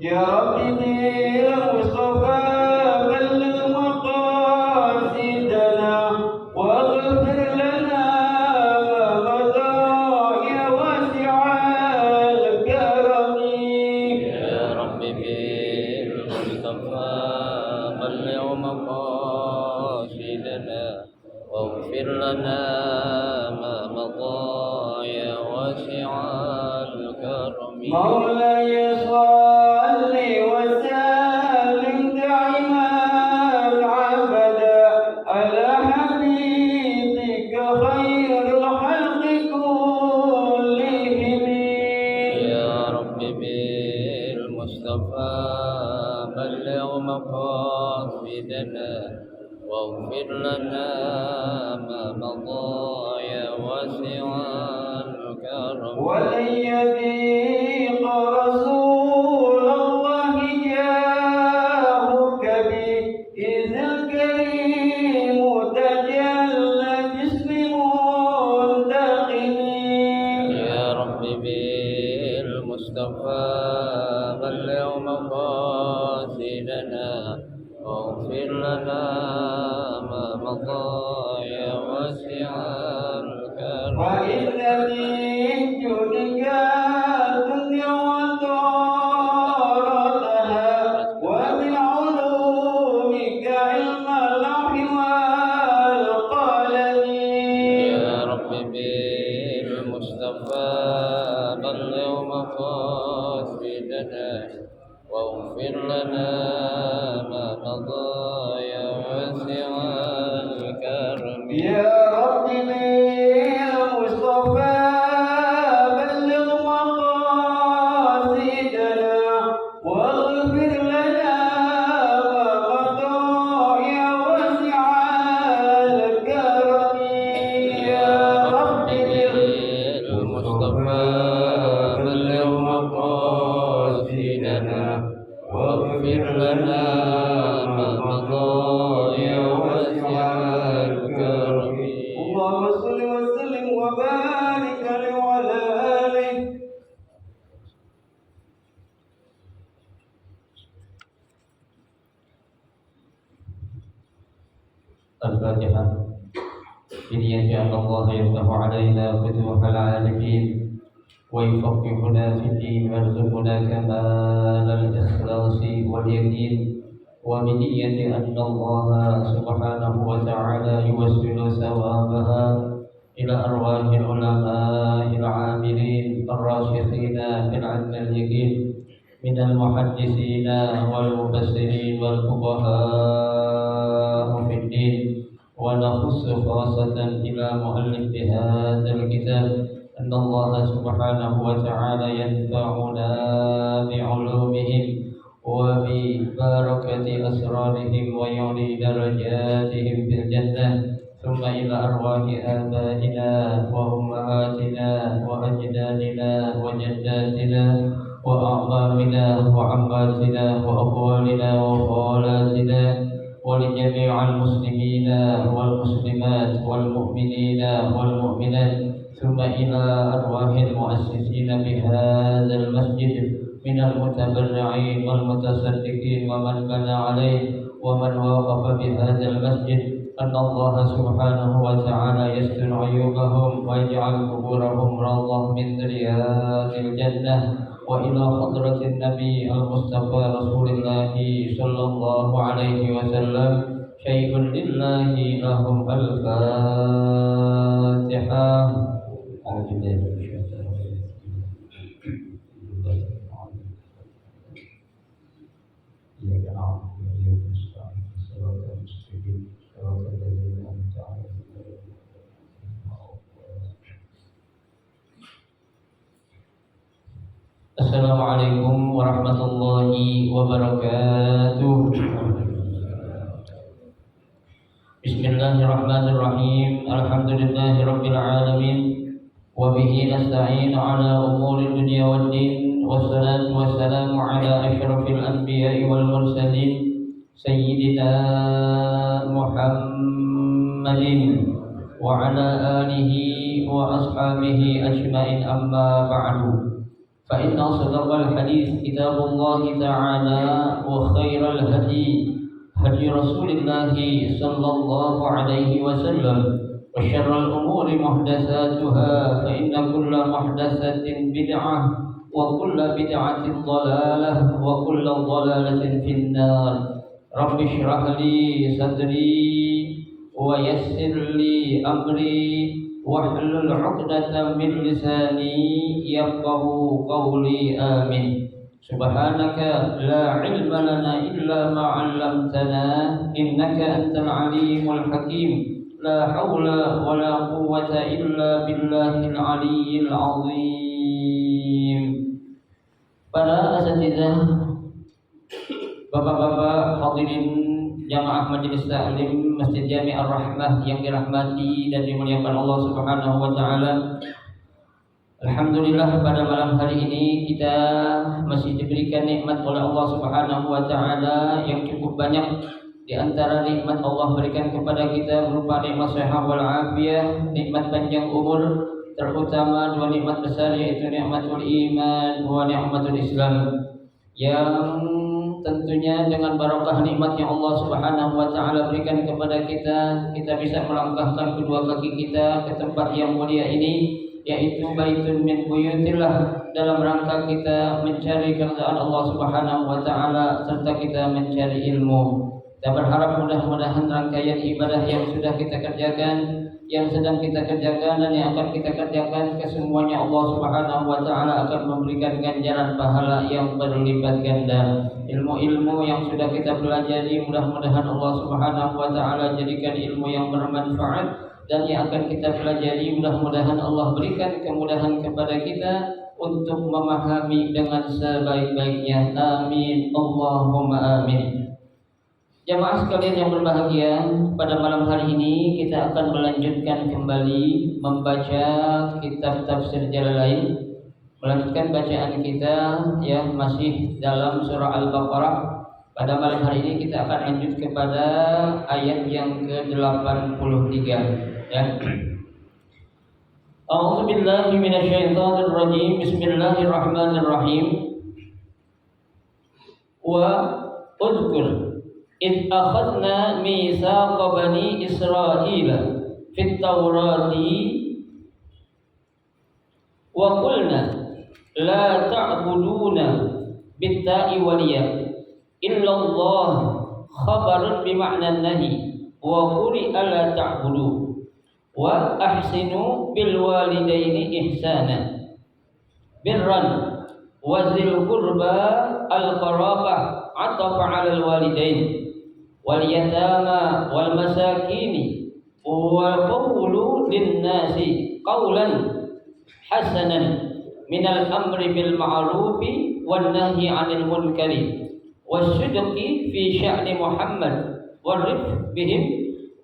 يا رب بالمصطفى بلغ مقاصدنا واغفر لنا ما مضى يا واسع الكرم. يا رب بالمصطفى بلغ مقاصدنا واغفر لنا ما مضى يا واسع الكرم. مولاي صل وسلم دائما ابدا على حبيبك خير الخلق كلهم. يا رب بالمصطفى بلغ مقاصدنا واغفر لنا ما مضى يا واسع الكرم. ولن يضيق رسول الله جاهك بإذ الكريم تجلى جسم منتقم. يا رب بالمصطفى بلغ مقاصدنا واغفر لنا ما مضى يا واسع الكرم. فإن من جودك الدنيا ودارتها ومن علومك علم اللوح والقلم. يا رب بالمصطفى بلغ مقاصدنا واغفر لنا ما مضى يا واسع الكرم. يا رب بالمصطفى بلغ مقاصدنا واغفر لنا ما مضى يا واسع الكرم. يا رب بالمصطفى بلغ مقاصدنا واغفر لنا ما مضى يا واسع الكرم. اللهم صل وسلم وبارك عليه وعلى آله. الفاتحة. إن شاء الله يفتح علينا فتوح العارفين ويفقهنا في الدين ويرزقنا كمال الإخلاص واليقين وبنية أن الله سبحانه وتعالى يوصل ثوابها إلى أرواح العلماء العاملين الراسخين في العلم اليقين من المحدثين والمفسرين والفقهاء في الدين. ونخص خاصة إلى مؤلف هذا الكتاب أن الله سبحانه وتعالى ينفعنا بعلومهم وببركة أسرارهم ويعلي درجاتهم في الجنة. ثم إلى أرواح آبائنا وأمهاتنا وأجدادنا وجداتنا وأعمامنا وعماتنا وأخوالنا وخالاتنا ولجميع المسلمين والمسلمات والمؤمنين والمؤمنات. ثم إلى أرواح المؤسسين بهذا المسجد من المتبرعين والمتصدقين ومن بنى عليه ومن وقف بهذا المسجد أن الله سبحانه وتعالى يستر عيوبهم ويجعل قبورهم روضة من رياض الجنة. وإلى حضرة النبي المصطفى رسول الله صلى الله عليه وسلم شيء لله لهم. الفاتحة. Assalamualaikum warahmatullahi wabarakatuh. Bismillahirrahmanirrahim. Alhamdulillahi rabbil alamin. Wa bihi nasta'in ala umuri dunya waddin. Wassalatu wassalamu ala asyrafil anbiya'i wal mursalin Sayyidina Muhammadin wa ala alihi wa ashabihi ajma'in, amma ba'du. فإن أصدق الحديث كتاب الله تعالى وخير الهدي هدي رسول الله صلى الله عليه وسلم وشر الأمور محدثاتها فإن كل محدثة بدعة وكل بدعة ضلالة وكل ضلالة في النار رب اشرح لي صدري ويسر لي أمري واحلل عقدة من لساني يفقه قولي آمين سبحانك لا علم لنا إلا ما علمتنا إنك أنت العليم الحكيم لا حول ولا قوة إلا بالله العلي العظيم. Para asatizah, bapak-bapak hadirin jamaah majelis taklim Masjid Jami Ar-Rahmah yang dirahmati dan dimuliakan Allah Subhanahu wa taala. Alhamdulillah pada malam hari ini kita masih diberikan nikmat oleh Allah Subhanahu wa taala yang cukup banyak. Di antara nikmat Allah berikan kepada kita berupa nikmat sehat wal afiyah, nikmat panjang umur, terutama dua nikmat besar yaitu nikmatul iman wa nikmatul Islam, yang tentunya dengan barokah nikmat yang Allah Subhanahu wa taala berikan kepada kita, kita bisa melangkahkan kedua kaki kita ke tempat yang mulia ini, yaitu baitun min buyutillah, dalam rangka kita mencari keridhaan Allah Subhanahu wa taala serta kita mencari ilmu. Kita berharap mudah-mudahan rangkaian ibadah yang sudah kita kerjakan, yang sedang kita kerjakan dan yang akan kita kerjakan, kesemuanya Allah Subhanahu wa taala akan memberikan ganjaran pahala yang berlipat ganda. Ilmu-ilmu yang sudah kita pelajari mudah-mudahan Allah Subhanahu wa taala jadikan ilmu yang bermanfaat, dan yang akan kita pelajari mudah-mudahan Allah berikan kemudahan kepada kita untuk memahami dengan sebaik-baiknya. Amin Allahumma amin. Jamaah sekalian yang berbahagia, pada malam hari ini kita akan melanjutkan kembali membaca kitab tafsir Jalalain. Melanjutkan bacaan kita ya masih dalam surah Al-Baqarah. Pada malam hari ini kita akan lanjut kepada ayat yang ke-83 ya. A'udzu billahi minasyaitonir rajim. Bismillahirrahmanirrahim. Wa udhkur إذ أخذنا ميثاق بني إسرائيل في التوراة وقلنا لا تعبدون بالتاء والياء إلا الله خبر بمعنى النهي وقرئ لا تعبدوا وأحسنوا بالوالدين إحسانا برا وذي القربى القرابة عطف على الوالدين واليتامى والمساكين وقولوا للناس قولا حسنا من الأمر بالمعروف والنهي عن المنكر والصدق في شأن محمد والرفق بهم.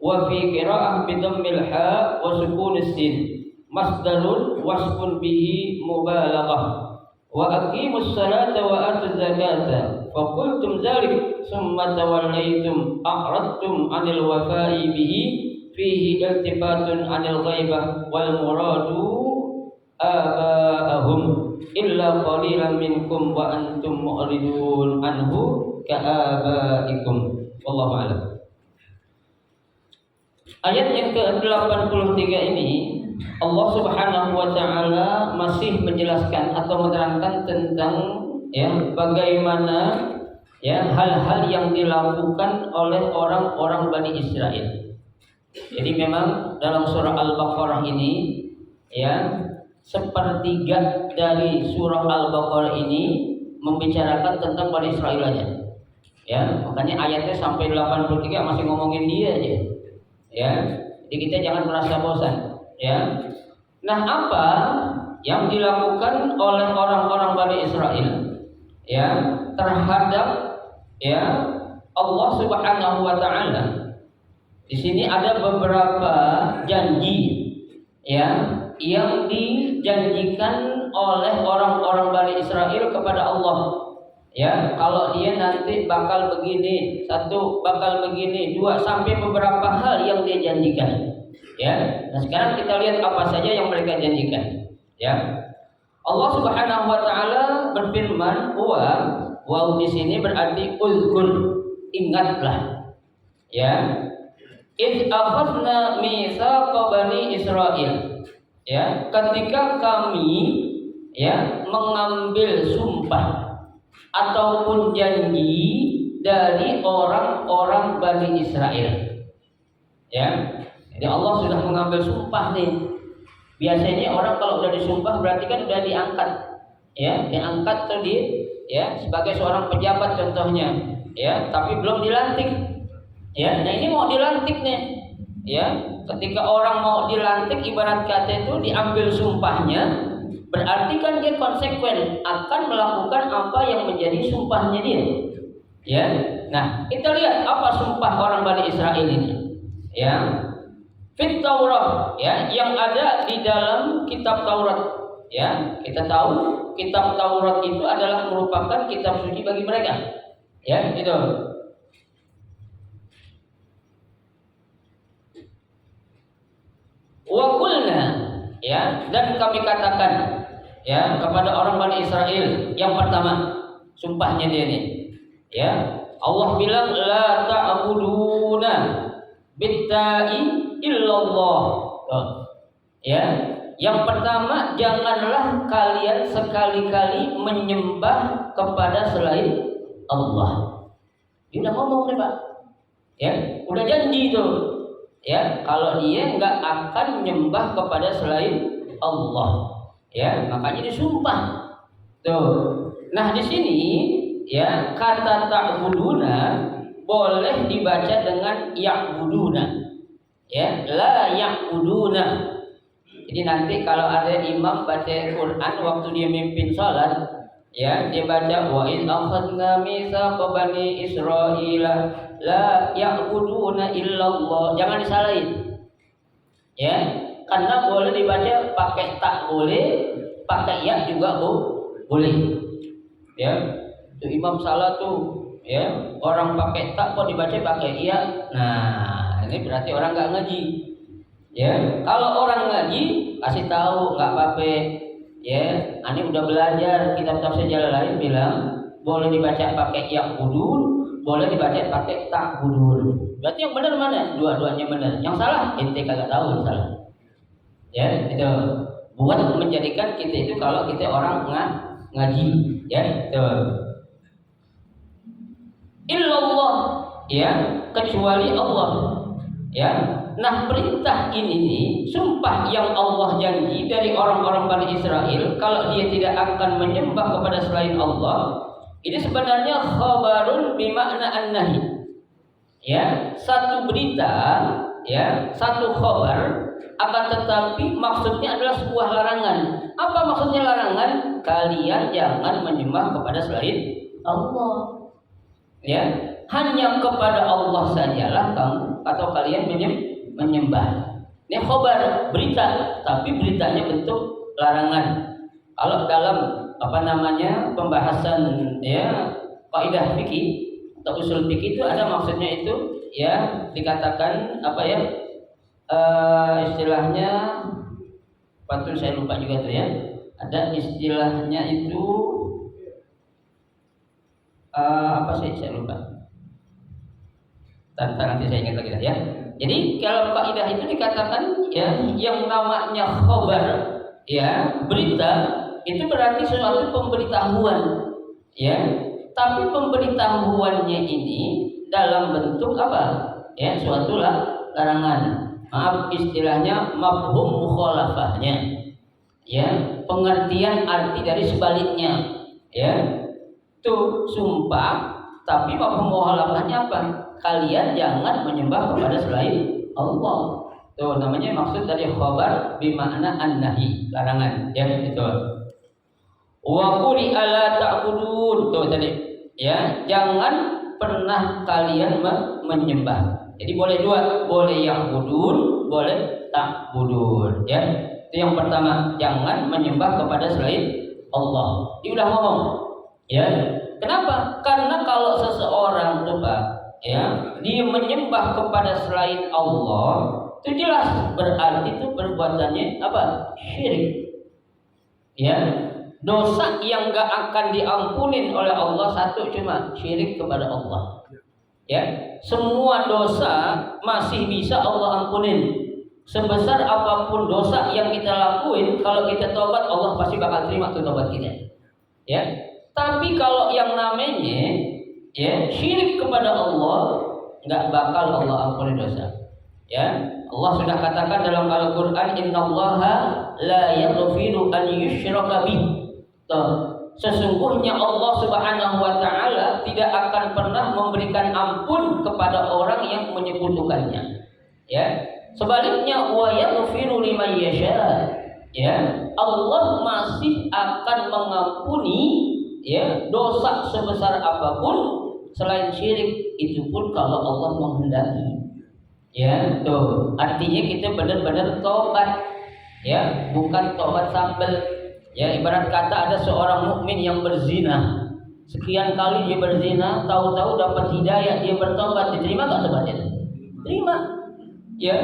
وفي قراءة بضم الحاء وسكون السين مصدر وصف به مبالغة. وأقيموا الصلاة وآتوا الزكاة فقلتم ذلك ثم توليتم أعرضتم عن الوفاء به فيه التفات عن الغيبة والمراد آباءهم إلا قليلا منكم وأنتم معرضون عنه كآبائكم والله أعلم. Ayat yang ke-83 ini Allah Subhanahu wa taala masih menjelaskan atau menerangkan tentang ya bagaimana ya hal-hal yang dilakukan oleh orang-orang Bani Israel. Jadi memang dalam surah Al-Baqarah ini ya sepertiga dari surah Al-Baqarah ini membicarakan tentang Bani Israel aja. Ya, makanya ayatnya sampai 83 masih ngomongin dia aja. Ya, jadi kita jangan merasa bosan. Ya, nah apa yang dilakukan oleh orang-orang Bani Israel ya terhadap ya Allah Subhanahu wa taala? Di sini ada beberapa janji ya yang dijanjikan oleh orang-orang Bani Israel kepada Allah. Ya, kalau dia nanti bakal begini, satu bakal begini, dua, sampai beberapa hal yang dia janjikan. Ya, nah sekarang kita lihat apa saja yang mereka janjikan. Ya, Allah Subhanahu wa taala berfirman, wa di sini berarti uzkur, ingatlah. Ya. Id akhadna mitsaqa bani Israil. Ya, ketika kami ya mengambil sumpah ataupun janji dari orang-orang Bani Israel. Ya. Jadi Allah sudah mengambil sumpah nih. Biasanya orang kalau udah disumpah berarti kan udah diangkat. Ya, diangkat tuh ya sebagai seorang pejabat contohnya. Ya, tapi belum dilantik. Ya, nah ini mau dilantik nih. Ya, ketika orang mau dilantik ibarat kata itu diambil sumpahnya, berarti kan dia konsekuen akan melakukan apa yang menjadi sumpahnya dia. Ya. Nah, kita lihat apa sumpah orang Bani Israel ini. Ya. Fit Taurat, ya, yang ada di dalam kitab Taurat. Ya, kita tahu kitab Taurat itu adalah merupakan kitab suci bagi mereka. Ya, itu. Wa qulna, ya, dan kami katakan ya kepada orang Bani Israel yang pertama sumpahnya dia nih. Ya, Allah bilang la ta'buduna bitta'i illallah. Ya, yang pertama janganlah kalian sekali-kali menyembah kepada selain Allah. Dia udah ngomong nih Pak. Ya, udah janji tuh. Ya, kalau dia nggak akan menyembah kepada selain Allah, ya, makanya disumpah. Tuh. Nah, di sini ya kata ta'buduna boleh dibaca dengan ya'buduna. Ya, la ya'buduna. Jadi nanti kalau ada imam baca Quran waktu dia mimpin salat, ya, dia baca wa in akhadna mitsaqa bani Israila la ya'buduna illallah, jangan disalahin. Ya, karena boleh dibaca pakai tak boleh, pakai ya juga boleh. Ya, itu imam salah tuh, ya, orang pakai tak kok dibaca pakai iya. Nah, ini berarti orang nggak ngaji. Ya, kalau orang ngaji kasih tahu nggak apa-apa. Ya, ini udah belajar kitab tafsir Jalalain bilang boleh dibaca pakai ya'budun, boleh dibaca pakai ta'budun. Berarti yang benar mana? Dua-duanya benar. Yang salah ente kagak tahu yang salah. Ya, itu buat menjadikan kita itu kalau kita orang ngaji, ya, itu. Illallah, ya, kecuali Allah. Ya. Nah, perintah ini nih, sumpah yang Allah janji dari orang-orang Bani Israel kalau dia tidak akan menyembah kepada selain Allah, ini sebenarnya khabarun bimakna an-nahi. Ya, satu berita, ya, satu khabar, akan tetapi maksudnya adalah sebuah larangan. Apa maksudnya larangan? Kalian jangan menyembah kepada selain Allah. Ya, hanya kepada Allah sajalah kamu atau kalian menyembah. Ini khabar, berita, tapi beritanya bentuk larangan. Kalau dalam pembahasan ya kaidah fikih atau usul fikih itu ada maksudnya itu ya dikatakan istilahnya patut saya lupa juga tuh ya. Ada istilahnya itu saya lupa. Nanti saya ingat lagi ya. Jadi kalau kaidah itu dikatakan ya yang namanya khabar ya berita itu berarti suatu pemberitahuan ya. Tapi pemberitahuannya ini dalam bentuk apa? Ya, suatu larangan. Maaf istilahnya mafhum mukhalafahnya. Ya, pengertian arti dari sebaliknya. Ya. Itu sumpah tapi mafhum mukhalafahnya apa? Kalian jangan menyembah kepada selain Allah. Itu namanya maksud dari khabar bimakna an-nahi, larangan. Ya, itu. Wa quli ala ta'budun. Tuh tadi. Ya, jangan pernah kalian menyembah. Jadi boleh dua, boleh ya'budun, boleh ta'budun. Ya. Itu yang pertama, jangan menyembah kepada selain Allah. Dia udah ngomong. Ya. Kenapa? Karena kalau seseorang tuh Pak, ya, dia menyembah kepada selain Allah, itu jelas berarti itu perbuatannya apa? Syirik. Ya. dosa yang gak akan diampunin oleh Allah satu cuma syirik kepada Allah. Ya, semua dosa masih bisa Allah ampunin. Sebesar apapun dosa yang kita lakuin, kalau kita tobat Allah pasti bakal terima tuh tobat kita. Ya, tapi kalau yang namanya ya syirik kepada Allah nggak bakal Allah ampuni dosa. Ya, Allah sudah katakan dalam Al-Quran, Innallaha la yaghfiru an yushraka bih. Sesungguhnya Allah Subhanahu wa Ta'ala tidak akan pernah memberikan ampun kepada orang yang menyekutukannya. Ya, sebaliknya wa yaghfiru liman yasha. Ya, Allah masih akan mengampuni ya dosa sebesar apapun selain syirik, itu pun kalau Allah menghendaki. Ya, tuh artinya kita benar-benar tobat, ya, bukan tobat sambel. Ya, ibarat kata ada seorang mukmin yang berzina, sekian kali dia berzina, tahu-tahu dapat hidayah, dia bertobat, diterima nggak tobatnya? Terima. Ya,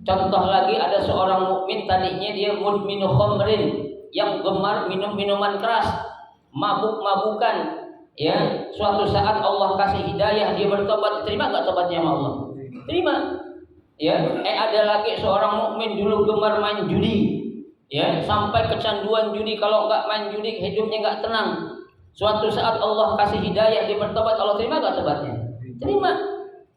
contoh lagi ada seorang mukmin tadinya dia mudminu khamrin, yang gemar minum minuman keras, mabuk-mabukan. Ya, suatu saat Allah kasih hidayah, dia bertobat, diterima nggak tobatnya sama Allah? Terima. Ya, ada lagi seorang mukmin dulu gemar main judi. Ya, sampai kecanduan judi, kalau nggak main judi hidupnya nggak tenang. Suatu saat Allah kasih hidayah, dia bertobat, Allah terima nggak tobatnya? Terima.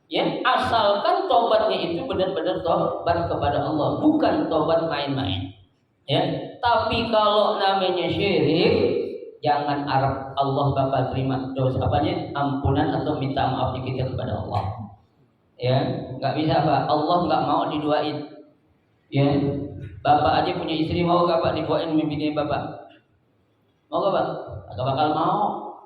Ya, asalkan tobatnya itu benar-benar tobat kepada Allah, bukan tobat main-main. Ya, tapi kalau namanya syirik, jangan harap Allah bakal terima dosa apanya, ampunan atau minta maafnya kita kepada Allah. Ya, nggak bisa Pak, Allah nggak mau diduain. Ya, bapak aja punya istri, mau gak Pak dibuatin mimpinya bapak? Mau gak Pak? Gak bakal mau.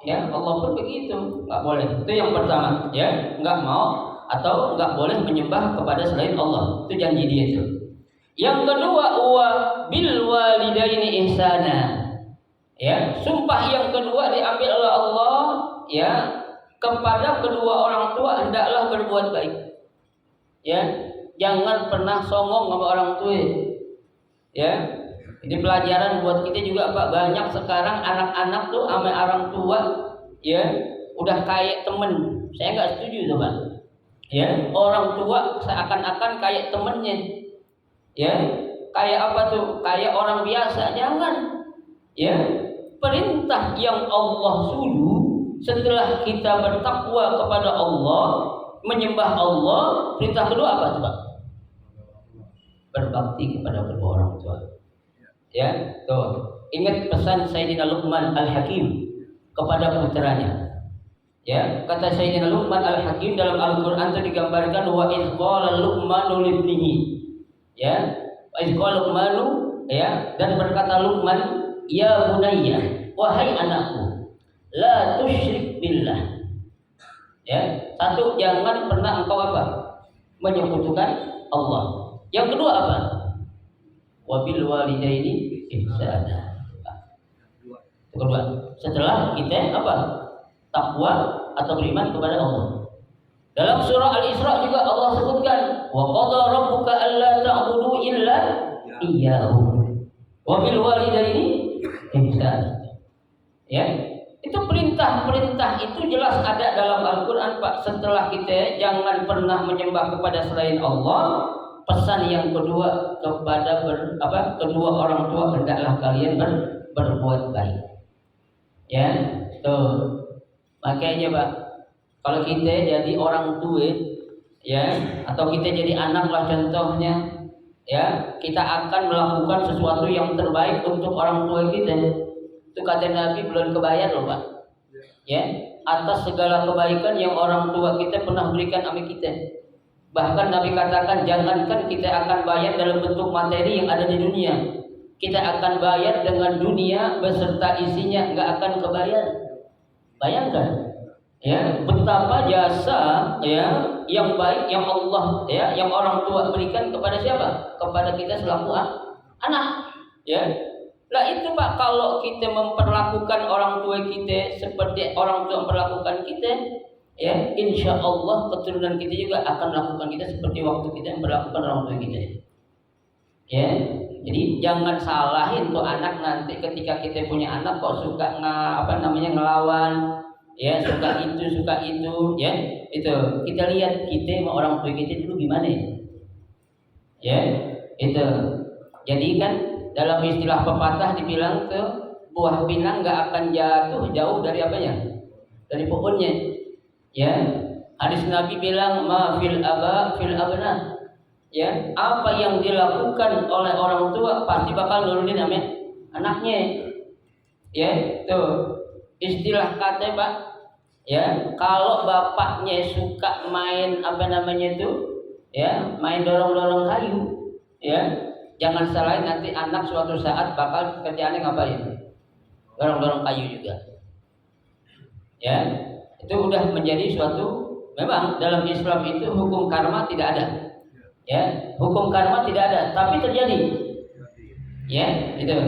Ya, Allah pun begitu, nggak boleh. Itu yang pertama. Ya, nggak mau atau nggak boleh menyembah kepada selain Allah. Itu janji dia itu. Yang kedua, wa bil walidaini ihsana. Ya, sumpah yang kedua diambil oleh Allah, ya, kepada kedua orang tua hendaklah berbuat baik. Ya, jangan pernah songong sama orang tua. Ya, ini pelajaran buat kita juga Pak. Banyak sekarang anak-anak tuh sama orang tua, ya, udah kayak temen. Saya nggak setuju tuh Pak. Ya, orang tua seakan-akan kayak temennya. Ya, kayak apa tuh? Kayak orang biasa. Jangan. Ya, perintah yang Allah suruh setelah kita bertakwa kepada Allah, menyembah Allah, perintah kedua apa tuh Pak? Berbakti kepada kedua orang tua. Ya, tuh. Ingat pesan Sayyidina Luqman Al-Hakim kepada putranya. Ya, kata Sayyidina Luqman Al-Hakim dalam Al-Qur'an itu digambarkan wa idz qala Luqmanu libnihi. Ya, wa idz qala Luqmanu, ya, dan berkata Luqman, ya bunayya, wahai anakku, la tusyrik billah. Ya, satu, jangan pernah engkau apa? Menyekutukan Allah. Yang kedua apa? Wabil walidaini ihsana. Itu kedua. Setelah kita apa? Takwa atau beriman kepada Allah. Dalam surah Al-Isra juga Allah sebutkan, wa qadha rabbuka alla ta'budu illa iyyahu wa bil walidaini ihsana. Ya, itu perintah-perintah itu jelas ada dalam Al-Qur'an Pak. Setelah kita jangan pernah menyembah kepada selain Allah, pesan yang kedua kepada kedua orang tua, hendaklah kalian berbuat baik. Ya, tuh. Makanya Pak, kalau kita jadi orang tua, ya, atau kita jadi anak lah contohnya, ya, kita akan melakukan sesuatu yang terbaik untuk orang tua kita. Itu kata Nabi belum kebayar loh Pak. Ya, atas segala kebaikan yang orang tua kita pernah berikan sama kita. Bahkan Nabi katakan, jangankan kita akan bayar dalam bentuk materi yang ada di dunia, kita akan bayar dengan dunia beserta isinya, nggak akan kebayar. Bayangkan, ya, betapa jasa, ya, yang baik yang Allah, ya, yang orang tua berikan kepada siapa? Kepada kita selaku anak. Ya, lah itu Pak, kalau kita memperlakukan orang tua kita seperti orang tua memperlakukan kita, ya, insya Allah keturunan kita juga akan melakukan kita seperti waktu kita memperlakukan orang tua kita. Ya, jadi jangan salahin tuh anak nanti ketika kita punya anak kok suka ngelawan, ya suka itu, ya itu kita lihat kita sama orang tua kita dulu gimana ya, itu. Jadi kan dalam istilah pepatah dibilang tuh buah pinang nggak akan jatuh jauh dari apanya, dari pohonnya, ya. Hadis Nabi bilang ma fil abna. Ya, apa yang dilakukan oleh orang tua pasti bakal nurunin anaknya. Ya, tuh istilah kata Pak. Ya, kalau bapaknya suka main ya, main dorong-dorong kayu, ya, jangan salahin nanti anak suatu saat bakal kerjaannya ngapain? Dorong-dorong kayu juga. Ya, itu udah menjadi suatu, memang dalam Islam itu hukum karma tidak ada. Ya, hukum karma tidak ada, tapi terjadi. Ya, itu.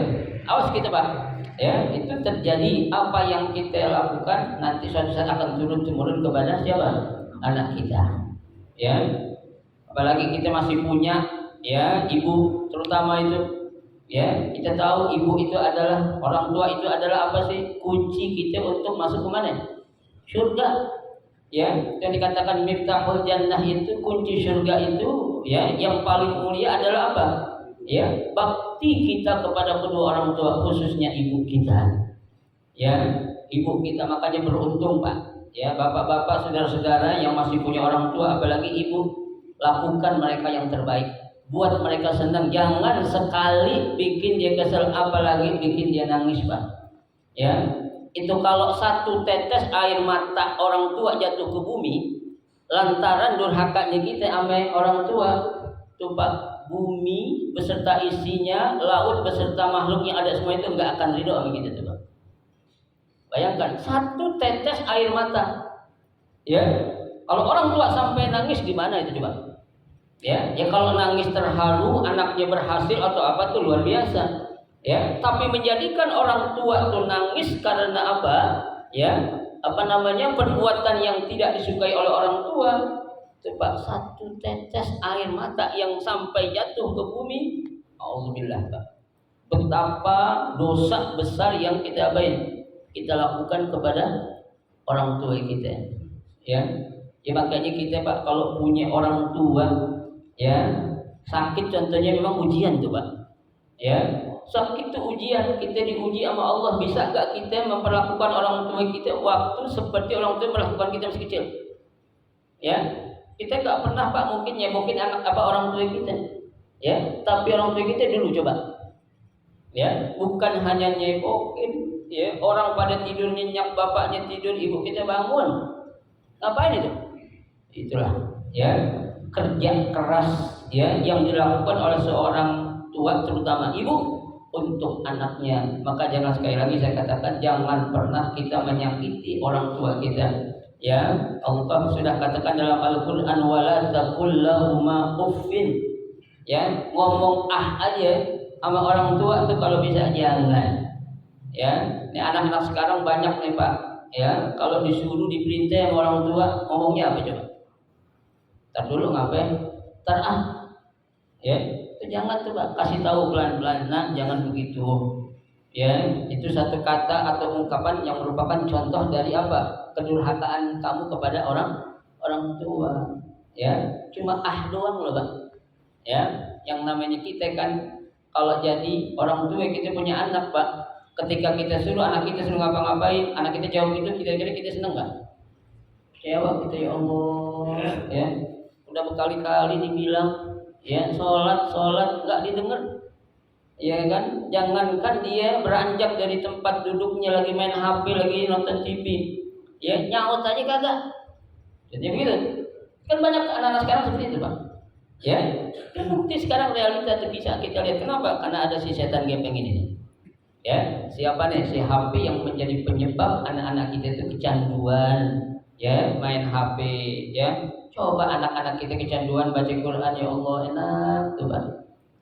Awas kita Pak. Ya, itu terjadi. Apa yang kita lakukan nanti suatu saat akan turun-temurun kepada siapa? Anak kita. Ya. Apalagi kita masih punya ya ibu, terutama itu. Ya, kita tahu ibu itu adalah, orang tua itu adalah apa sih? Kunci kita untuk masuk ke mana? Surga. Ya, yang dikatakan miftahul jannah itu, kunci surga itu, ya, yang paling mulia adalah apa? Ya, bakti kita kepada kedua orang tua, khususnya ibu kita. Ya, ibu kita makanya beruntung Pak. Ya, bapak-bapak, saudara-saudara yang masih punya orang tua, apalagi ibu, lakukan mereka yang terbaik. Buat mereka senang, jangan sekali bikin dia kesel, apalagi bikin dia nangis Pak. Ya. Itu kalau satu tetes air mata orang tua jatuh ke bumi lantaran durhakanya kita sama orang tua, tuh Pak, bumi beserta isinya, laut beserta makhluk yang ada semua itu nggak akan ridho sama kita tuh Pak. Bayangkan satu tetes air mata, ya. Kalau orang tua sampai nangis gimana itu coba? Ya, ya kalau nangis terharu anaknya berhasil atau apa tuh luar biasa. Ya, tapi menjadikan orang tua itu nangis karena apa? Ya, perbuatan yang tidak disukai oleh orang tua. Coba satu tetes air mata yang sampai jatuh ke bumi, auzubillah Pak. Betapa dosa besar yang kita lakukan kepada orang tua kita. Ya, ya makanya kita Pak kalau punya orang tua, ya sakit contohnya memang ujian tuh Pak. Ya. Sakit itu ujian, kita diuji sama Allah. Bisa gak kita memperlakukan orang tua kita waktu seperti orang tua melakukan kita masih kecil? Ya, kita gak pernah Pak mungkin nyebokin orang tua kita. Ya, tapi orang tua kita dulu coba. Ya, bukan hanya nyebokin. Ya, orang pada tidur nyenyak, bapaknya tidur, ibu kita bangun. Ngapain itu? Itulah, ya kerja keras ya yang dilakukan oleh seorang tua terutama ibu untuk anaknya. Maka jangan, sekali lagi saya katakan, jangan pernah kita menyakiti orang tua kita. Ya, Allah sudah katakan dalam Al-Qur'an wala taqul lahuma uffin. Ya, ngomong aja sama orang tua itu kalau bisa jangan. Ya, ini anak-anak sekarang banyak nih Pak. Ya, kalau disuruh diperintah sama orang tua ngomongnya apa coba? Ntar dulu ngapain? Ya, itu jangan tuh Pak, kasih tahu pelan-pelan, nah jangan begitu. Ya, itu satu kata atau ungkapan yang merupakan contoh dari apa? Kedurhakaan kamu kepada orang tua. Ya, cuma doang loh Pak. Ya, yang namanya kita kan kalau jadi orang tua kita punya anak Pak, ketika kita suruh anak kita suruh ngapa-ngapain, anak kita jawab itu, kira-kira kita seneng nggak? Jawab kita, ya Allah, ya udah berkali-kali dibilang. Ya, sholat nggak didengar, ya kan? Jangankan dia beranjak dari tempat duduknya lagi main HP, lagi nonton TV, ya nyaut aja kagak. Jadi begitu. Kan banyak anak-anak sekarang seperti itu Pak. Ya, bukti sekarang realita itu bisa kita lihat. Kenapa? Karena ada si setan gepeng ini. Ya, siapa nih? Si HP yang menjadi penyebab anak-anak kita itu kecanduan. Ya, main HP, ya. Coba anak-anak kita kecanduan baca Quran, ya Allah enak tuh Pak.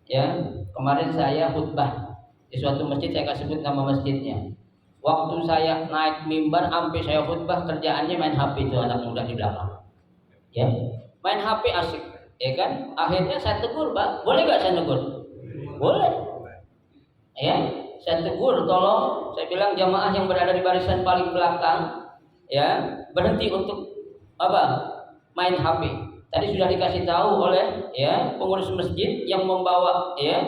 Ya, kemarin saya khutbah di suatu masjid, saya nggak sebut nama masjidnya. Waktu saya naik mimbar sampai saya khutbah, kerjaannya main HP itu anak muda di belakang. Ya, main HP asik, ya kan? Akhirnya saya tegur Pak, boleh nggak saya tegur? Boleh. Ya, saya tegur, tolong, saya bilang jamaah yang berada di barisan paling belakang, ya, berhenti untuk apa? Main HP. Tadi sudah dikasih tahu oleh ya pengurus masjid yang membawa ya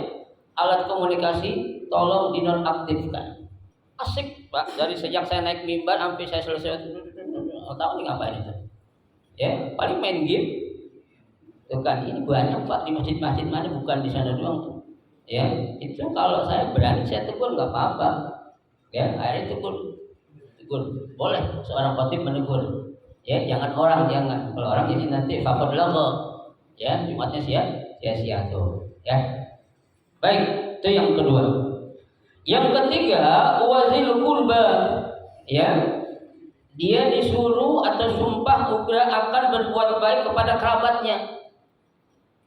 alat komunikasi, tolong dinonaktifkan. Asik, Pak. Dari sejak saya naik mimbar sampai saya selesai, tahu nih ngapain itu? Ya, paling main game. Tuh kan, ini banyak Pak di masjid-masjid mana, bukan di sana doang. Ya, itu kalau saya berani saya tegur nggak apa-apa. Ya, akhirnya tegur, boleh seorang khotib menegur. Ya, jangan orang, jangan. Kalau orang jadi nanti fakir lagu. Ya, jumatnya sia-sia tuh. Ya, baik, itu yang kedua. Yang ketiga, wazil kurba. Ya, dia disuruh atau sumpah ugra akan berbuat baik kepada kerabatnya.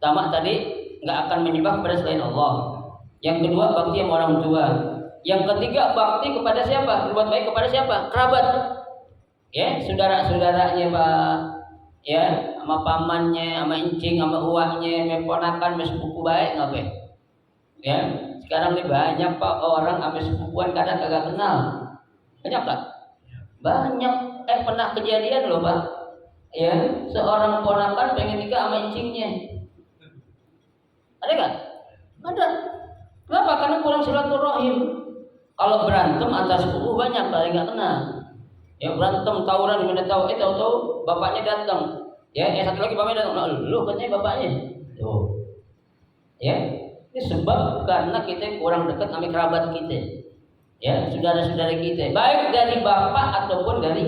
Pertama tadi nggak akan menyembah kepada selain Allah. Yang kedua bakti sama orang tua. Yang ketiga bakti kepada siapa? Berbuat baik kepada siapa? Kerabat. Ya, saudara-saudaranya Pak. Ya, sama pamannya, sama incing, sama uaknya, sama ponakan, sama sepupu baik ngapain? Ya, sekarang ini banyak Pak orang sama sepupuan kadang kagak kenal. Banyak Pak? Banyak. Pernah kejadian loh Pak. Ya, seorang ponakan pengen nikah sama incingnya. Ada nggak? Ada. Kenapa? Karena kurang silaturahim. Kalau berantem antar sepupu banyak, kalian nggak kenal. Ya berantem, tawuran, gimana tahu bapaknya datang. Ya, satu lagi bapaknya datang. Nah, lu katanya bapaknya. Tuh. Ya, ini sebab karena kita kurang dekat sama kerabat kita. Ya, saudara-saudara kita, baik dari bapak ataupun dari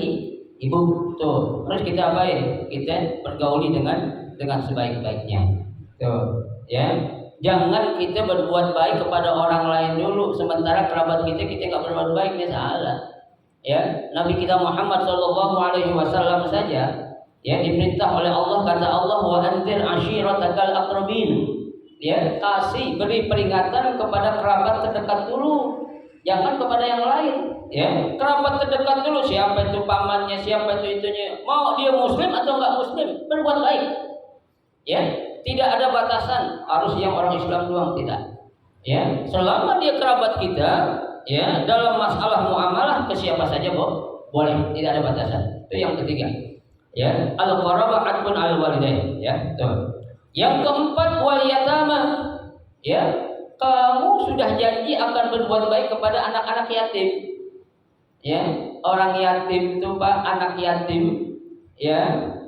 ibu. Tuh. Terus kita apa ya? Kita pergauli dengan sebaik-baiknya. Tuh. Ya, jangan kita berbuat baik kepada orang lain dulu sementara kerabat kita nggak berbuat baik, ini salah. Ya, Nabi kita Muhammad SAW saja ya diperintah oleh Allah, kata Allah wa anzir ashiratakal aqrabin. Ya, kasih beri peringatan kepada kerabat terdekat dulu, jangan kepada yang lain. Ya, kerabat terdekat dulu, siapa itu pamannya, siapa itu itunya, mau dia muslim atau enggak muslim, berbuat baik. Ya, tidak ada batasan harus yang orang Islam doang, tidak. Ya, selama dia kerabat kita, ya dalam masalah muamalah ke siapa saja boleh, tidak ada batasan. Itu yang ketiga. Ya, al-qarabah adbun al-walidain. Ya, tuh. Yang keempat wal yatama. Ya, kamu sudah janji akan berbuat baik kepada anak-anak yatim. Ya, orang yatim itu Pak, anak yatim. Ya,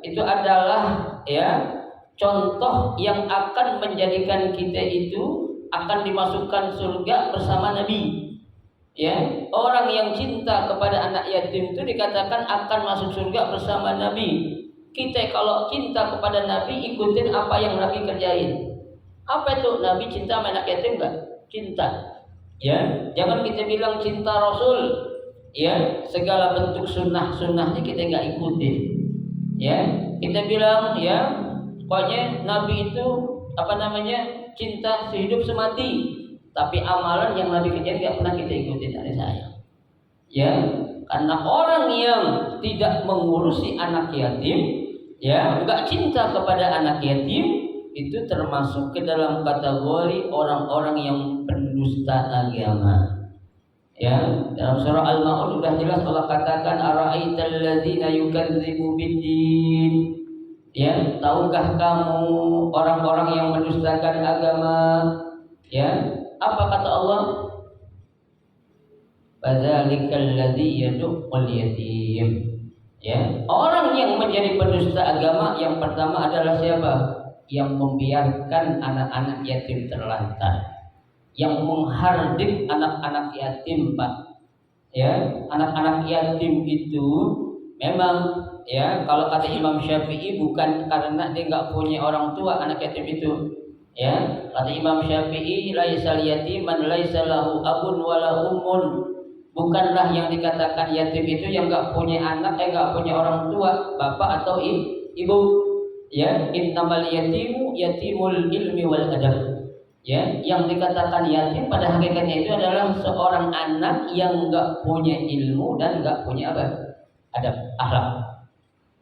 itu adalah ya contoh yang akan menjadikan kita itu akan dimasukkan surga bersama Nabi. Ya, orang yang cinta kepada anak yatim itu dikatakan akan masuk surga bersama Nabi. Kita kalau cinta kepada Nabi, ikutin apa yang Nabi kerjain. Apa itu? Nabi cinta sama anak yatim enggak? Cinta. Ya, jangan kita bilang cinta Rasul. Ya, segala bentuk sunnahnya kita enggak ikutin. Ya, kita bilang ya pokoknya Nabi itu cinta sehidup semati, tapi amalan yang Nabi kerjain tidak pernah kita ikutin, dari saya. Ya, karena orang yang tidak mengurusi anak yatim, ya, enggak cinta kepada anak yatim, itu termasuk ke dalam kategori orang-orang yang pendusta agama. Ya, dalam surah Al-Maun sudah jelas Allah katakan ara'aital ladzina yukadzibu biddin. Ya, tahukah kamu orang-orang yang mendustakan agama? Ya, apa kata Allah? Fadzalikal ladzi yad'ul yatim. Ya, orang yang menjadi pendusta agama yang pertama adalah siapa? Yang membiarkan anak-anak yatim terlantar, yang menghardik anak-anak yatim, Pak. Ya, anak-anak yatim itu memang ya kalau kata Imam Syafi'i bukan karena dia nggak punya orang tua anak yatim itu. Ya, kata Imam Syafi'i laisal yatiman laisa lahu abun wala ummun. Bukanlah yang dikatakan yatim itu yang nggak punya anak, nggak punya orang tua, bapak atau ibu. Ya, innamal yatimu yatimul ilmi wal adab. Ya, yang dikatakan yatim pada hakikatnya itu adalah seorang anak yang nggak punya ilmu dan nggak punya adab, akhlak.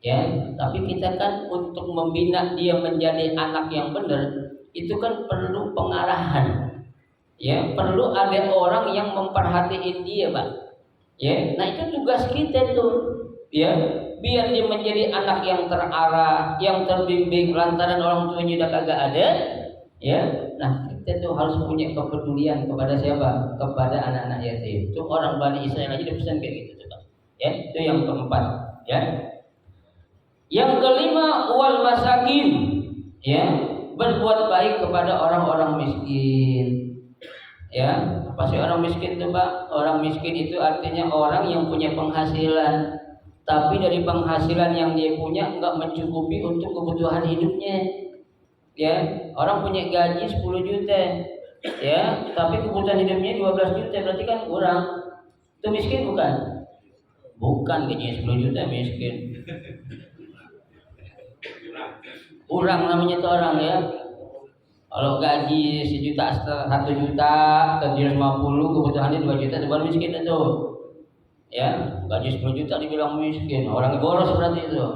Ya, tapi kita kan untuk membina dia menjadi anak yang benar itu kan perlu pengarahan. Ya, perlu ada orang yang memperhatiin dia, Pak. Ya, nah itu tugas kita tuh. Ya, biar dia menjadi anak yang terarah, yang terbimbing lantaran orang tuanya udah kagak ada. Ya, nah kita tuh harus punya kepedulian kepada siapa? Kepada anak-anak yatim. Itu orang Bani Israel aja dipesan kayak gitu tuh, Pak. Ya, itu yang keempat. Ya, yang kelima wal masakin. Ya, berbuat baik kepada orang-orang miskin. Ya, apa sih orang miskin itu, Pak? Orang miskin itu artinya orang yang punya penghasilan, tapi dari penghasilan yang dia punya enggak mencukupi untuk kebutuhan hidupnya. Ya, orang punya gaji 10 juta. Ya, tapi kebutuhan hidupnya 12 juta, berarti kan kurang. Itu miskin bukan? Bukan, gajinya 10 juta miskin. Kurang namanya itu orang ya. Kalau gaji 1 juta, 750, kebutuhannya 2 juta, itu baru miskin itu. Ya, gaji 10 juta dibilang miskin, orang boros berarti itu.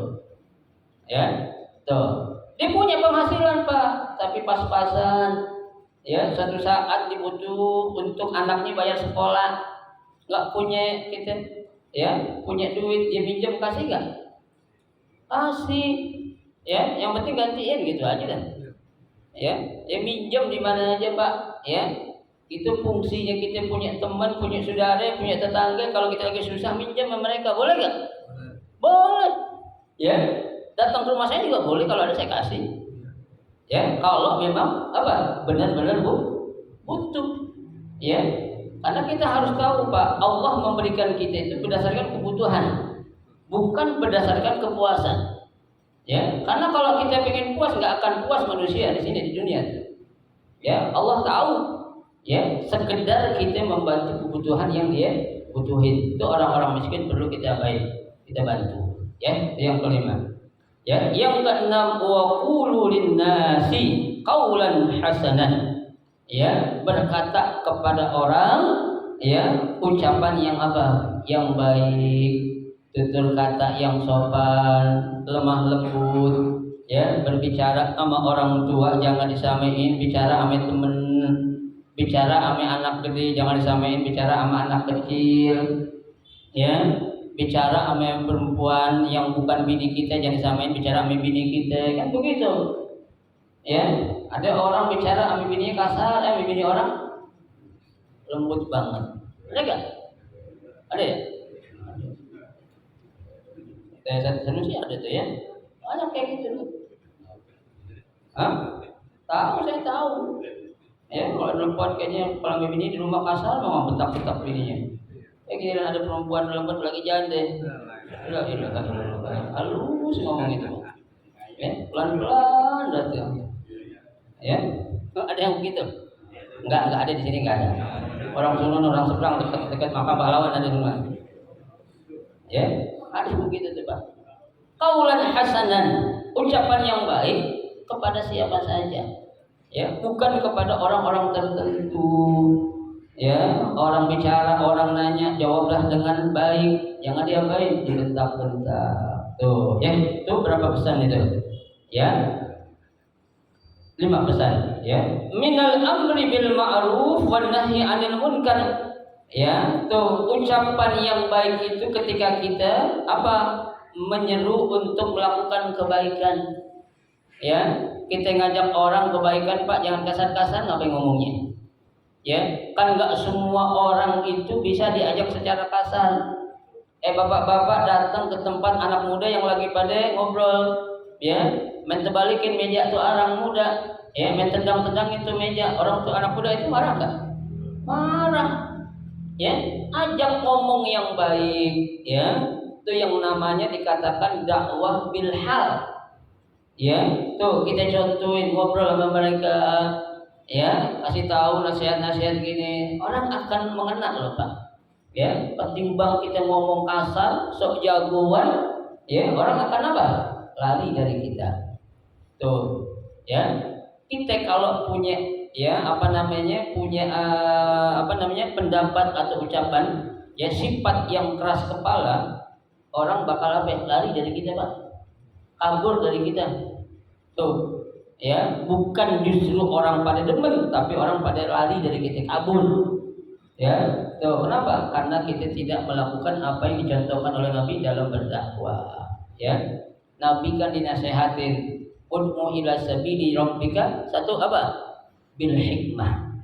Ya, tuh. Dia punya penghasilan, Pak, tapi pas-pasan. Ya, suatu saat dibutuh untuk anaknya bayar sekolah, nggak punya kita, ya, punya duit, dia pinjam kasih nggak? Kasih. Ya, yang penting gantiin gitu aja kan. Ya minjem di mana aja, Pak. Ya, itu fungsinya kita punya teman, punya saudara, punya tetangga. Kalau kita lagi susah minjem sama mereka, boleh nggak? Boleh. Ya, datang ke rumah saya juga boleh kalau ada saya kasih. Ya, kalau memang apa benar-benar butuh. Ya, karena kita harus tahu, Pak, Allah memberikan kita itu berdasarkan kebutuhan, bukan berdasarkan kepuasan. Ya, karena kalau kita pengen puas nggak akan puas manusia di sini di dunia. Ya, Allah tahu. Ya, sekedar kita membantu kebutuhan yang dia butuhin. Itu orang-orang miskin perlu kita bantu. Ya, itu yang kelima. Ya, yang keenam wa qulu linnasi qaulan hasanan. Ya, berkata kepada orang ya ucapan yang apa? Yang baik, tutur kata yang sopan, lemah lembut, ya, berbicara sama orang tua jangan disamain bicara sama temen, bicara sama anak gede jangan disamain bicara sama anak kecil, ya, bicara sama perempuan yang bukan bini kita jangan disamain bicara sama bini kita, kan begitu. Ya, ada orang bicara sama bininya kasar, sama bini orang lembut banget, ada nggak? Ada ya? Saya sih ada tuh ya, banyak kayak gitu tuh. Hah? Tahu, saya tahu. Ya, kalau perempuan kayaknya kalau bini di rumah kasar, mau bentak-bentak bininya. Kira ada perempuan lembut lagi janda. Halus ngomong itu. Ya, pelan-pelan datang. Ya, ada yang begitu? Enggak ada di sini, enggak ada. Orang Sunun, orang seberang dekat makam pahlawan ada di rumah. Ya, ada begitu tuh, Pak. Qaulan hasanan, ucapan yang baik kepada siapa saja. Ya, bukan kepada orang-orang tertentu. Ya, orang bicara, orang nanya, jawablah dengan baik. Jangan diapain, dibentak-bentak. Tuh, ya, itu berapa pesan itu? Ya. 5 pesan, ya. Minal amri bil ma'ruf wan nahyi 'anil munkar. Ya, tuh ucapan yang baik itu ketika kita apa? Menyeru untuk melakukan kebaikan. Ya, kita ngajak orang kebaikan, Pak, jangan kasar-kasar, ngapain ngomongnya? Ya, kan nggak semua orang itu bisa diajak secara kasar. Bapak-bapak datang ke tempat anak muda yang lagi pada ngobrol, ya, main terbalikin meja tuh orang muda, ya, main tendang-tendang itu meja, orang tuh anak muda itu marah nggak? Marah. Ya, ajak ngomong yang baik, ya. Itu yang namanya dikatakan dakwah bil hal. Ya, tuh kita contohin ngobrol sama mereka, ya, kasih tahu nasihat-nasihat gini, orang akan mengenal loh, Pak. Ya, ketimbang kita ngomong kasar, sok jagoan, ya, orang akan apa? Lari dari kita. Tuh, ya. Kita kalau punya ya punya pendapat atau ucapan ya sifat yang keras kepala, orang bakal apa? Lari dari kita, Pak. Kabur dari kita. Tuh. Ya, bukan justru orang pada demen, tapi orang pada lari dari kita, kabur. Ya, tuh kenapa? Karena kita tidak melakukan apa yang dicontohkan oleh Nabi dalam berdakwah. Ya, Nabi kan dinasehatin, ud'u ila sabili rabbika, satu apa? Bil hikmah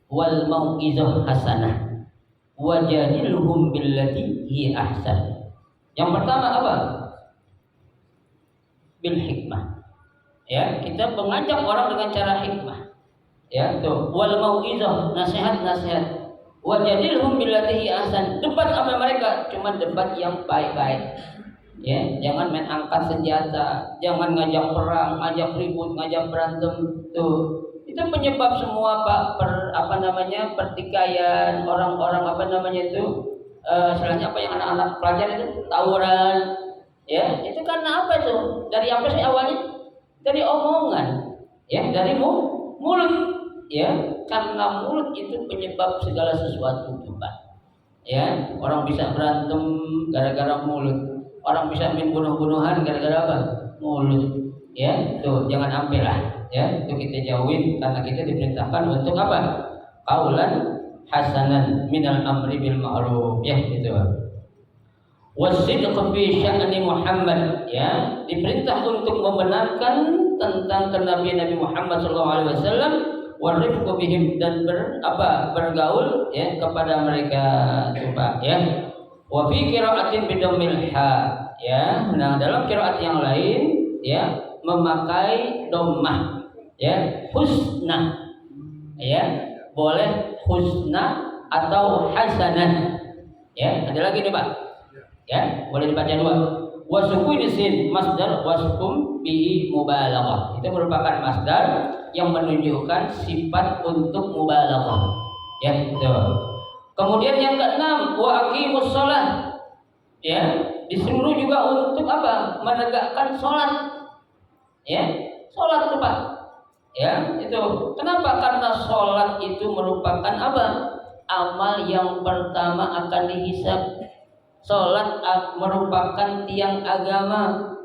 wal mau'izah hasanah wajadilhum billati hi ahsan. Yang pertama apa? Bil hikmah. Ya, kita mengajak orang dengan cara hikmah. Ya, tuh wal mau'izah, nasihat-nasihat. Wajadilhum billati hi ahsan. Debat sama mereka, cuma debat yang baik-baik. Ya, jangan main angkat senjata, jangan ngajak perang, ngajak ribut, ngajak berantem. Tuh, itu penyebab semua pertikaian orang-orang istilahnya apa yang anak-anak pelajar itu tawuran. Ya, itu karena apa itu? Dari apa sih awalnya? Dari omongan. Ya, dari mulut. Ya, karena mulut itu penyebab segala sesuatu juga. Ya, orang bisa berantem gara-gara mulut. Orang bisa main bunuh-bunuhan gara-gara apa? Mulut. Ya, tuh jangan sampai lah. Ya, itu kita jauhin karena kita diperintahkan untuk apa? Qaulan hasanan minal amri bil ma'ruf. Ya, itu. Wasidq fi sya'ni Muhammad. Ya, diperintah untuk membenarkan tentang kenabian Nabi Muhammad SAW, warifqu bihim, dan bergaul ya kepada mereka, coba ya. Wa fi qira'atin bidammil ha, ya. Nah, dalam qiraat yang lain ya memakai dhammah ya, husna. Ya, boleh husna atau hasanah. Ya, ada lagi nih, Pak. Ya, boleh dibaca dua. Wasukun sin masdar waskum bihi mubalaghah. Itu merupakan masdar yang menunjukkan sifat untuk mubalaghah. Ya, itu. Kemudian yang keenam, wa aqimus shalah. Ya, disuruh juga untuk apa? Menegakkan salat. Ya, salat itu, Pak. Ya, itu. Kenapa? Karena salat itu merupakan apa? Amal yang pertama akan dihisab. Salat merupakan tiang agama.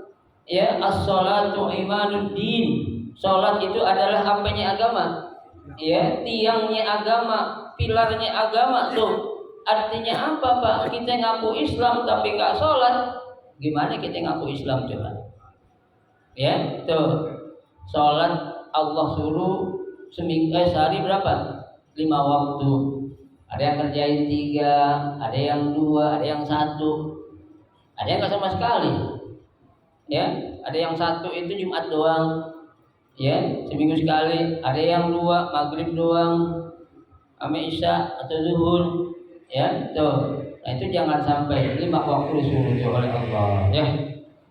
Ya, as-salatu imanuddin. Salat itu adalah apanya agama? Ya, tiangnya agama, pilarnya agama tuh. Artinya apa, Pak? Kita ngaku Islam tapi nggak salat. Gimana kita ngaku Islam coba? Ya, tuh. Salat Allah suruh sehari berapa? 5 waktu. Ada yang kerjain 3, ada yang 2, ada yang 1, ada yang nggak sama sekali. Ya, ada yang 1 itu Jumat doang. Ya, seminggu sekali. Ada yang 2 maghrib doang, ame isya atau zuhur. Ya, tuh. Nah, itu jangan sampai 5 waktu disuruh oleh Allah. Ya.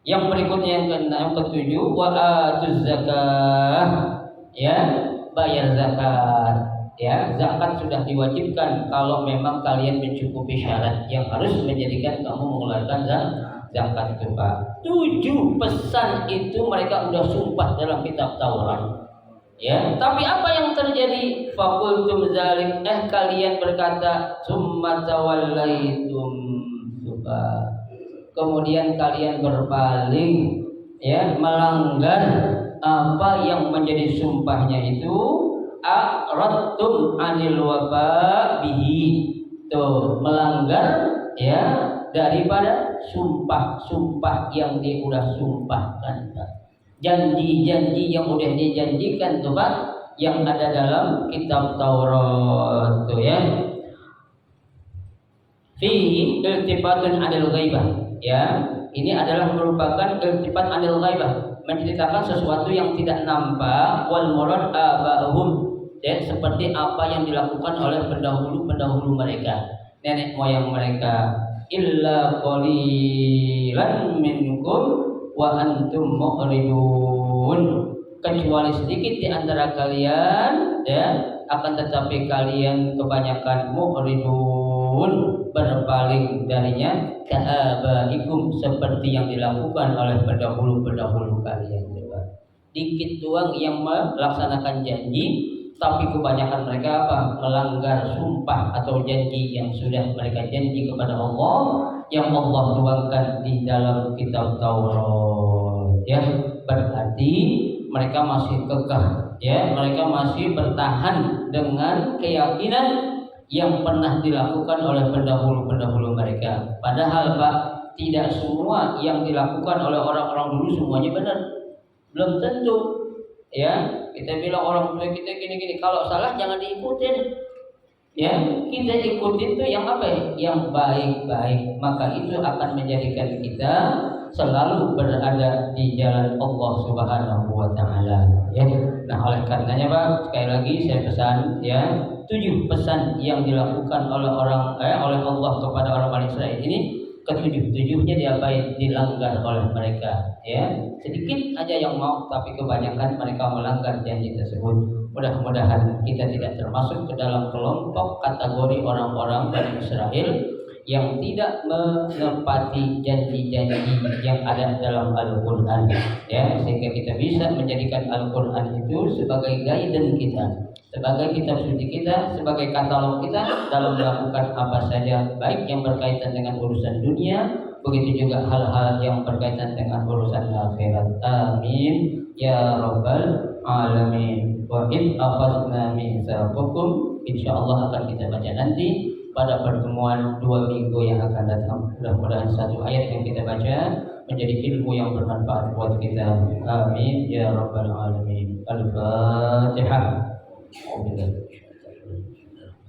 Yang berikutnya yang ketujuh, wa atuz zakah. Ya, bayar zakat. Ya, zakat sudah diwajibkan kalau memang kalian mencukupi syarat yang harus menjadikan kamu mengeluarkan zakat itu, Pak. 7 pesan itu mereka sudah sumpah dalam kitab Taurat. Ya, tapi apa yang terjadi? Faqultum zalik, kalian berkata summa tawallaitum, kemudian kalian berpaling, ya, melanggar apa yang menjadi sumpahnya itu. A'radtum anil wafa bihi, tuh melanggar ya daripada sumpah yang dia udah sumpahkan, janji-janji yang udah dijanjikan tuh, Pak, yang ada dalam kitab Taurat tuh ya. Fihi iltifatun anil ghaibah, ya, ini adalah merupakan iltifat anil ghaibah, menceritakan sesuatu yang tidak nampak, wal murad abahum, ya, seperti apa yang dilakukan oleh pendahulu mereka, nenek moyang mereka. Illa qalilan minkum wa antum mu'ridun, kecuali sedikit di antara kalian, ya, akan tetapi kalian kebanyakan mu'ridun, berpaling darinya, ka'abaikum, seperti yang dilakukan oleh pendahulu kalian. Dikit doang yang melaksanakan janji, tapi kebanyakan mereka apa? Melanggar sumpah atau janji yang sudah mereka janji kepada Allah, yang Allah tuangkan di dalam kitab Taurat. Ya, berarti mereka masih kekeh, ya, mereka masih bertahan dengan keyakinan yang pernah dilakukan oleh pendahulu-pendahulu mereka. Padahal Pak, tidak semua yang dilakukan oleh orang-orang dulu semuanya benar. Belum tentu. Ya, kita bilang orang tua kita gini-gini, kalau salah jangan diikutin. Ya, kita ikutin tuh yang apa ya? Yang baik-baik. Maka itu akan menjadikan kita selalu berada di jalan Allah Subhanahu wa taala. Ya. Nah, oleh karenanya Pak, sekali lagi saya pesan ya, 7 pesan yang dilakukan oleh oleh Allah kepada orang Bani Israil ini, ketujuhnya diapain? Dilanggar oleh mereka. Ya, sedikit aja yang mau, tapi kebanyakan mereka melanggar janji tersebut. Mudah-mudahan kita tidak termasuk ke dalam kelompok kategori orang-orang Bani Israil yang tidak menepati janji-janji yang ada dalam Al-Quran, ya, sehingga kita bisa menjadikan Al-Quran itu sebagai guidance kita, sebagai kitab suci kita, sebagai katalog kita dalam melakukan apa saja, baik yang berkaitan dengan urusan dunia, begitu juga hal-hal yang berkaitan dengan urusan akhirat. Amin ya rabbal alamin. Wa id akhadna mitsaqakum, insyaallah akan kita baca nanti pada pertemuan 2 minggu yang akan datang. Mudah-mudahan satu ayat yang kita baca menjadi ilmu yang bermanfaat buat kita. Amin ya rabbal alamin. Al-Fatihah.